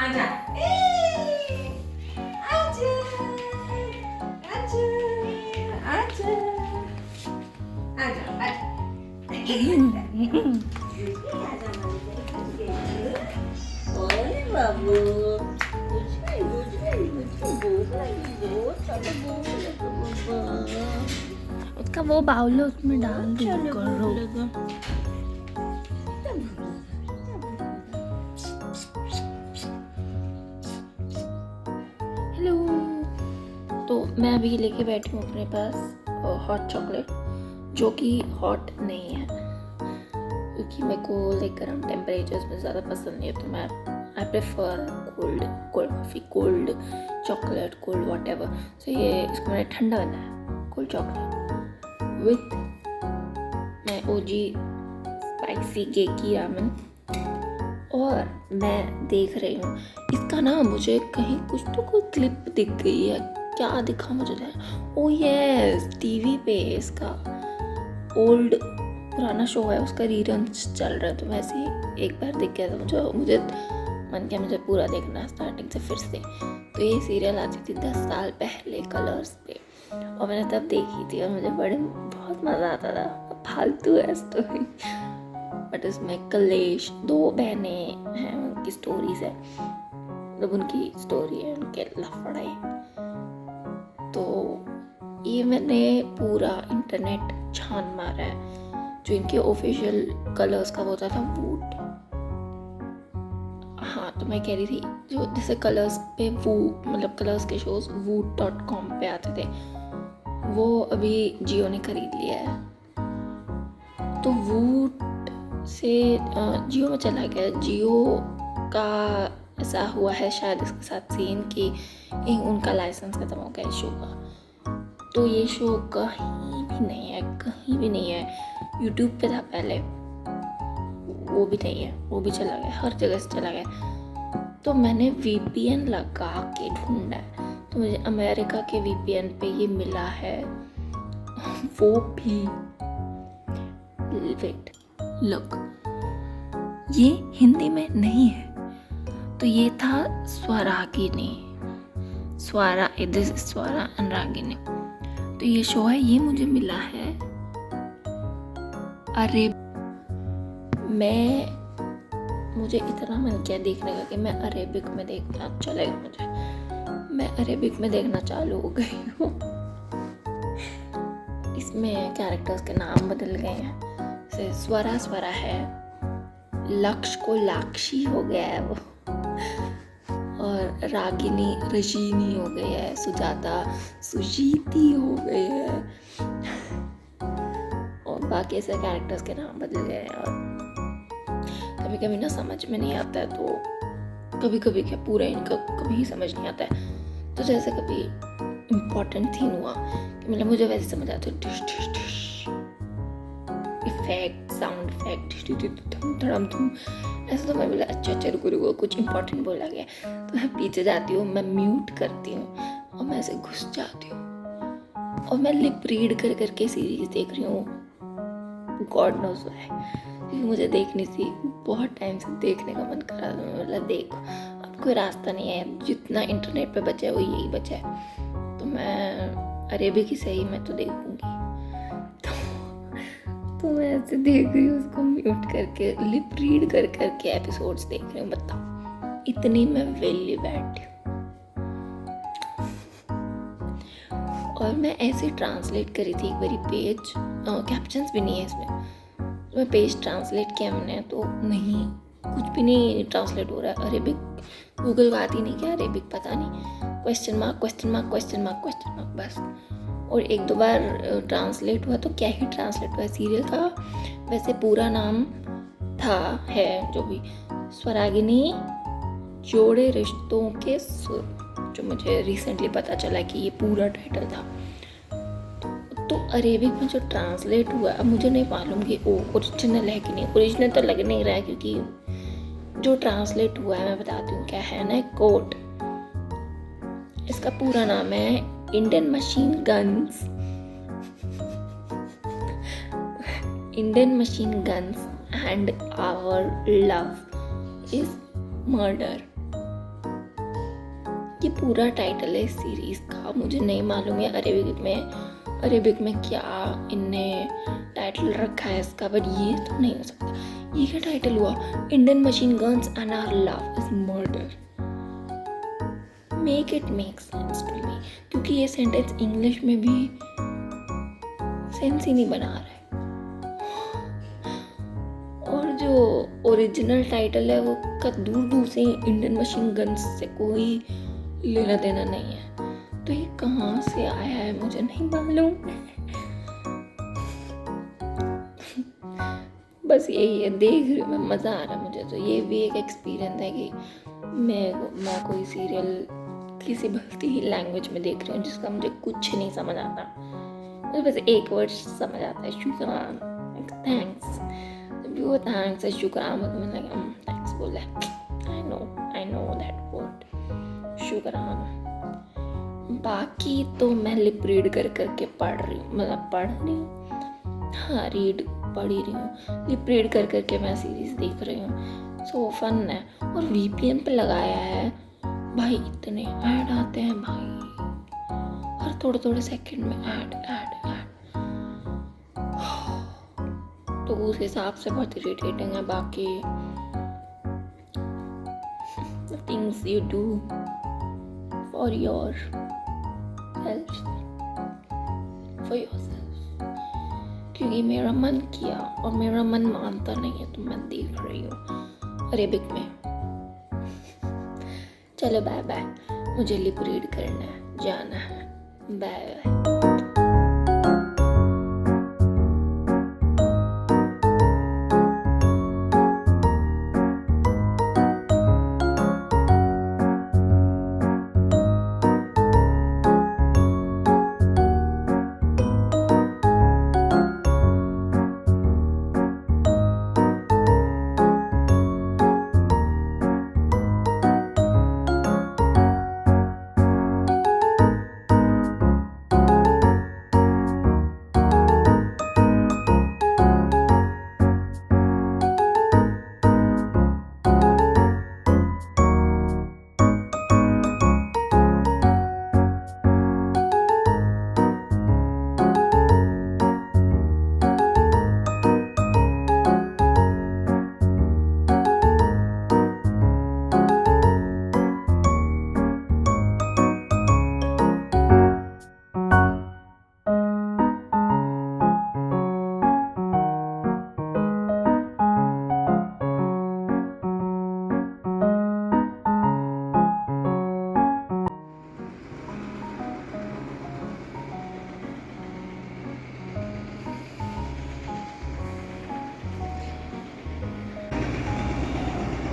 आजा आजा आजा आजा आजा ओए बाबू उसका वो बाउल है उसमें डाल दो करो। हेलो, तो मैं अभी लेके बैठी हूँ अपने पास हॉट चॉकलेट, जो कि हॉट नहीं है क्योंकि मेरे को लाइक गर्म टेम्परेचर्स में ज़्यादा पसंद नहीं है। तो मैं I prefer cold coffee, cold chocolate, cold whatever. So ये इसको मैंने ठंडा बनाया, कोल्ड चॉकलेट विथ मैं ओजी स्पाइसी केकी रामेन। और मैं देख रही हूँ इसका ना, मुझे कहीं कुछ तो कोई क्लिप दिख गई है, क्या दिखा मुझे नहीं। ओ यस, टीवी पे इसका ओल्ड पुराना शो है, उसका रीरन्स चल रहा है। तो वैसे ही एक बार दिख गया था मुझे मन किया मुझे पूरा देखना स्टार्टिंग से फिर से। तो ये सीरियल आती थी 10 साल पहले कलर्स पे, और मैंने तब देखी थी और मुझे बहुत मज़ा आता था। फालतू है स्टोरी, बट इसमें कलेश 2 बहनें हैं, उनकी स्टोरीज है, मतलब उनकी स्टोरी है, उनके लफड़े। तो ये मैंने पूरा इंटरनेट छान मारा है। जो इनके ऑफिशियल कलर्स का होता था वूट, हाँ तो मैं कह रही थी जो जैसे कलर्स पे मतलब कलर्स के शोज woot.com पे आते थे, वो अभी जियो ने खरीद लिया है। तो वूट से जियो में चला गया। जियो का ऐसा हुआ है शायद इसके साथ सीन कि उनका लाइसेंस खत्म हो गया इस शो का। तो ये शो कहीं भी नहीं है। यूट्यूब पे था पहले, वो भी नहीं है, वो भी चला गया, हर जगह से चला गया। तो मैंने VPN लगा के ढूंढा है, तो मुझे अमेरिका के VPN पे ये मिला है। वो भी वेट लुक, ये हिंदी में नहीं है। तो ये था स्वरागिनी, स्वरा एंड रागिनी। तो ये शो है, ये मुझे मिला है। अरे मुझे इतना मन किया देखने का कि मैं अरेबिक में देखना चलेगा मुझे। मैं अरेबिक में देखना चालू हो गई हूँ। इसमें कैरेक्टर्स के नाम बदल गए हैं, जैसे स्वरा है, लक्ष्य को लाक्षी हो गया है वो, और रागिनी रजीनी हो गई है, सुजाता सुजीती हो गई है, और बाकी ऐसे कैरेक्टर्स के नाम बदल गए हैं। और कभी कभी ना समझ में नहीं आता है, तो कभी कभी क्या पूरा इनका कभी ही समझ नहीं आता है। तो जैसे कभी इम्पोर्टेंट थीम हुआ कि मतलब मुझे वैसे समझ आता है, इफेक्ट, साउंड इफेक्ट, धड़म धुम, ऐसा। तो मैं बोला अच्छा रुको कुछ इंपॉर्टेंट बोला गया, तो मैं पीछे जाती हूँ, मैं म्यूट करती हूँ और मैं ऐसे घुस जाती हूँ, और मैं लिप रीड करके सीरीज देख रही हूँ। गॉड नोज व्हाई, क्योंकि मुझे देखनी थी, बहुत टाइम से देखने का मन कर रहा था। मैं बोला देखो, अब कोई रास्ता नहीं है, जितना इंटरनेट पे बचा है वो यही बचा है, तो मैं अरेबिक ही सही मैं तो देखूंगी। तो मैं ऐसे देख रही हूँ, उसको म्यूट करके लिप रीड करके एपिसोड्स देख रही हूँ। बताओ, इतनी मैं वेली बैठी हूँ। और मैं ऐसे ट्रांसलेट करी थी एक बारी पेज, कैप्शंस भी नहीं है इसमें। मैं पेज ट्रांसलेट किया मैंने, तो नहीं, कुछ भी नहीं ट्रांसलेट हो रहा है। अरेबिक गूगल को आती नहीं क्या अरेबिक, पता नहीं, क्वेश्चन मार्क बस। और 1-2 बार ट्रांसलेट हुआ, तो क्या ही ट्रांसलेट हुआ, सीरियल का वैसे पूरा नाम है जो भी, स्वरागिनी जोड़े रिश्तों के सुर, जो मुझे रिसेंटली पता चला कि ये पूरा टाइटल था। तो अरेबिक में जो ट्रांसलेट हुआ, अब मुझे नहीं मालूम कि वो ओरिजिनल है कि नहीं। ओरिजिनल तो लग नहीं रहा है, क्योंकि जो ट्रांसलेट हुआ है मैं बताती हूँ क्या है ना। कोट, इसका पूरा नाम है Indian machine guns and our love is murder. ये पूरा टाइटल है इस सीरीज़ का, मुझे नहीं मालूम है अरेबिक में क्या इनने टाइटल रखा है इसका, बट ये तो नहीं हो सकता। ये क्या टाइटल हुआ? Indian machine guns and our love is murder. Make it make sense to me, क्योंकि ये सेंटेंस इंग्लिश में भी सेंस ही नहीं बना रहा है। और जो ओरिजिनल टाइटल है वो का दूर दूर से इंडियन मशीन गन्स से कोई लेना देना नहीं है, तो ये कहाँ से आया है मुझे नहीं मालूम। बस यही है, देख रही हूँ मैं, मज़ा आ रहा है मुझे। तो ये भी एक एक्सपीरियंस है कि मैं कोई सीरियल किसी भलती ही लैंग्वेज में देख रही हूँ जिसका मुझे कुछ नहीं समझ आता। मुझे बस एक वर्ड समझ आता है, शुक्रान, थैंक्स। वो थैंक्स है, शुक्रान, मैंने थैंक्स बोला है। आई नो दैट वर्ड, शुक्रान। बाकी तो मैं लिप रीड कर करके पढ़ रही हूँ, मतलब पढ़ रही हूँ, हाँ पढ़ ही रही हूँ। लिप रीड कर करके मैं सीरीज़ देख रही हूँ, सो फन है। और VPN पे लगाया है भाई, इतने ऐड आते हैं भाई, हर थोड़े सेकंड में ऐड। तो उस हिसाब से बहुत इरिटेटिंग है। बाकी things you do for your self, क्योंकि मेरा मन किया और मेरा मन मानता नहीं है, तो मैं देख रही हूँ अरेबिक में। चलो बाय बाय, मुझे लिप रीड करना है, जाना है, बाय बाय।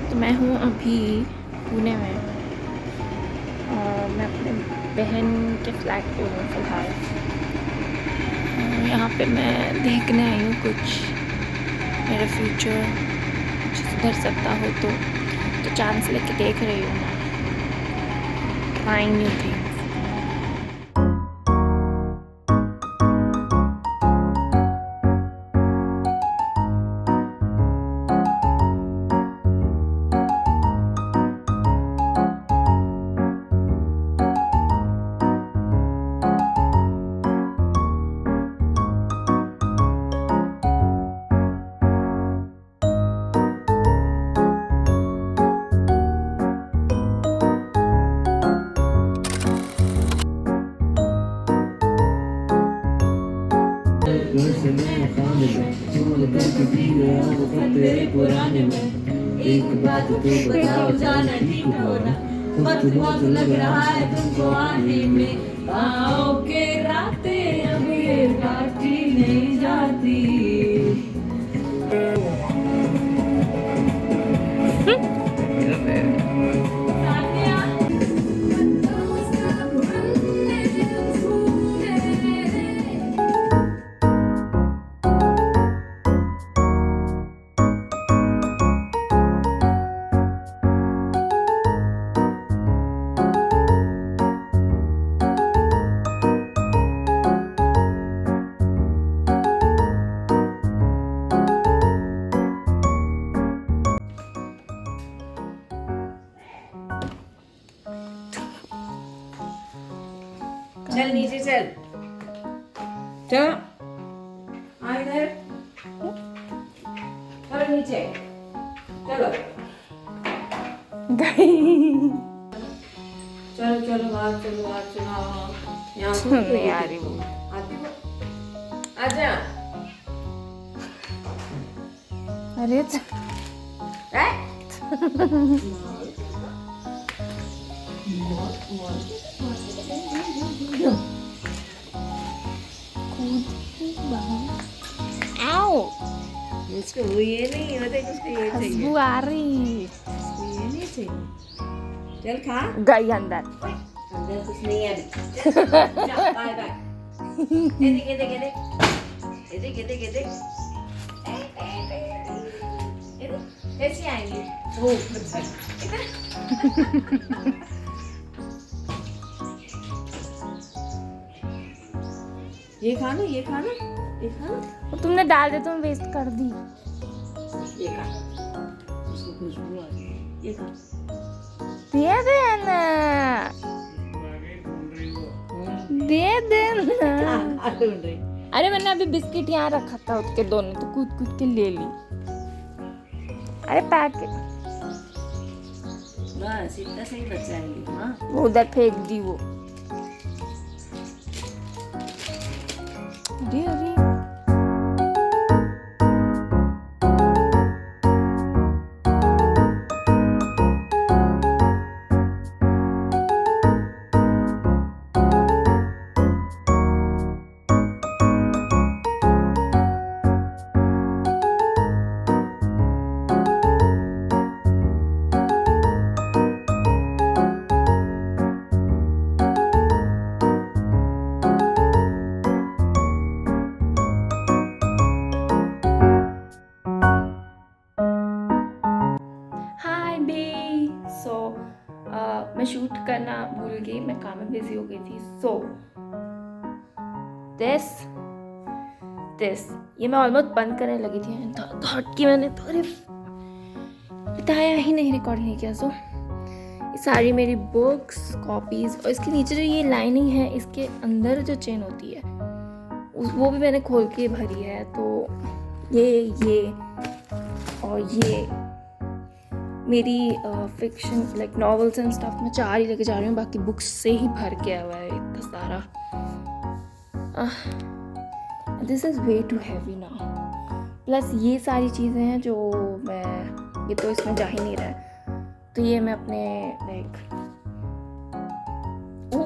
तो मैं हूँ अभी पुणे में, और मैं अपने बहन के फ्लैट पे हूँ फ़िलहाल। यहाँ पे मैं देखने आई हूँ कुछ मेरा फ्यूचर सुधर सकता हो तो चांस लेके देख रही हूँ मैं, ट्राइंग न्यू थिंग्स। पुराने में एक बात तो बताओ, जाना ठीक होना, वक्त लग रहा है तुमको आने में, आओ के रातें अब ये काटी नहीं जाती। चल नीचे चल, चलो आ इधर, चलो नीचे, चलो चलो चलो बाहर चलो, बाहर चलो, यहाँ नहीं आ रही वो। आजा। अरे आओ, इसको ये नहीं होता, इसको ये चाहिए, खुशबू आ रही। इसको ये नहीं चाहिए। चल खा, गई अंदर। अंदर कुछ नहीं है अभी। जा, बाय बाय। ये देख, ये देख, ये देख, ये देख, ये देख, ये देख, ये देख, कैसी आएंगी? ओह, अच्छा, इधर। ये खाना, ये खाना, ये खाना, वो तुमने डाल दे, तुम वेस्ट कर दी। ये खा, उसको खुशबू आ रही है, ये खा। दे देना, दे देना। ढूंढ रही। अरे मैंने अभी बिस्किट यहाँ रखा था, उसके दोनों तो कूद कूद के ले ली। अरे पैकेट बस इतना सही बचाएंगी। हाँ, वो उधर फेंक दी वो। अरे अरे मैं शूट करना भूल गई, मैं काम में बिजी हो गई थी। सो दिस ये मैं ऑलमोस्ट बंद करने लगी थी, थॉट कि मैंने तो अरे बताया ही नहीं, रिकॉर्ड नहीं किया। सो ये सारी मेरी बुक्स, कॉपीज, और इसके नीचे जो ये लाइनिंग है, इसके अंदर जो चेन होती है वो भी मैंने खोल के भरी है। तो ये और ये मेरी fiction like novels and stuff मैं 4 ही लेके जा रही हूँ, बाकी बुक्स से ही भर गया हुआ है इतना सारा। This is way too heavy now. Plus ये सारी चीज़ें हैं जो मैं, ये तो इसमें जा ही नहीं रहा है, तो ये मैं अपने लाइक वो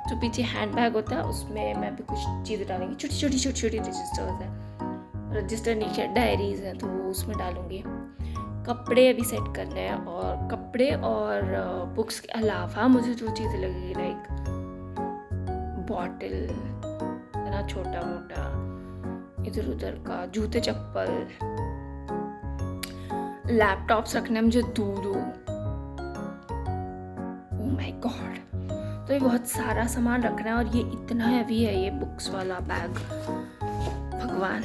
जो पीछे हैंड बैग होता है उसमें मैं भी कुछ चीज़ें डालूंगी, छोटी छोटी रजिस्टर्स हैं, रजिस्टर नीचे डायरीज हैं तो वो उसमें डालूंगी। कपड़े अभी सेट करने हैं, और कपड़े और बुक्स के अलावा मुझे जो चीज़ें लगेगी लाइक बॉटल है ना, छोटा मोटा इधर उधर का, जूते चप्पल, लैपटॉप्स रखने मुझे दूर। ओह माय गॉड, तो ये बहुत सारा सामान रखना है, और ये इतना हैवी है ये बुक्स वाला बैग, भगवान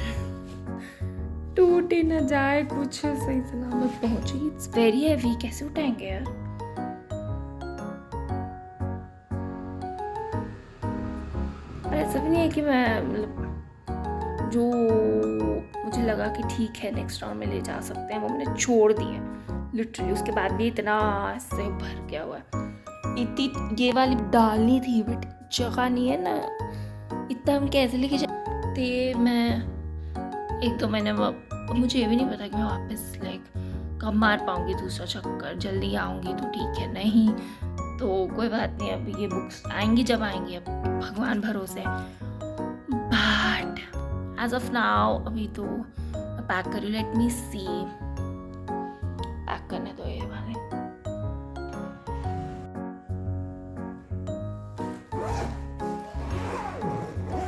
टूट ही न जाए, कुछ सही सलामत पहुंचे। इट्स वेरी हैवी, कैसे उठाएंगे यार। और ऐसा भी नहीं है कि मैं मतलब जो मुझे लगा कि ठीक है नेक्स्ट राउंड में ले जा सकते हैं वो मैंने छोड़ दिए लिटरली। उसके बाद भी इतना ऐसे भर गया हुआ है। इतनी ये वाली डालनी थी बट जगह नहीं है ना, इतना हम कैसे लेके जाते। मैं 1-2 महीने मुझे ये भी नहीं पता कि मैं वापस लाइक कब मार पाऊंगी दूसरा चक्कर, जल्दी आऊंगी तो ठीक है, नहीं तो कोई बात नहीं, अब ये बुक्स आएंगी जब आएंगी, अब भगवान भरोसे। बट एज ऑफ नाउ अभी तो पैक करूँ, लेट मी सी, पैक करने दो ये वाले।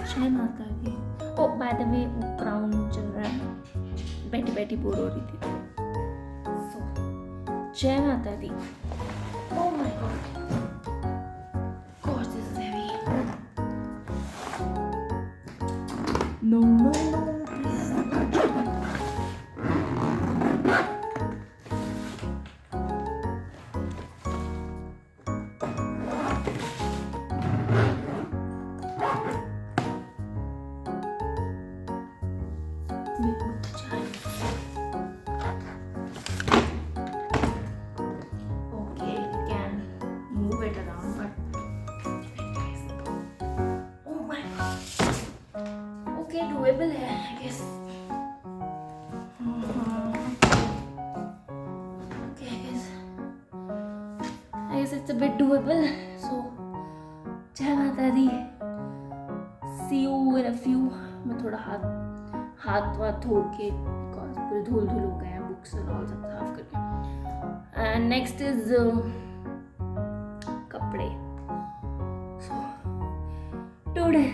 जय माता दी। ओ बाय द वे क्राउन चल रहा है, बैठी बैठी बोर हो रही थी। सो जय माता दी। Oh my god this is heavy. No no no please. doable है I guess. Okay, I guess it's a bit doable. So जय माता दी. See you in a few. मैं थोड़ा हाथ वाथ धो के because पूरे धूल हो गए हैं, बुक्स और ऑल सब साफ करके. And next is कपड़े. So today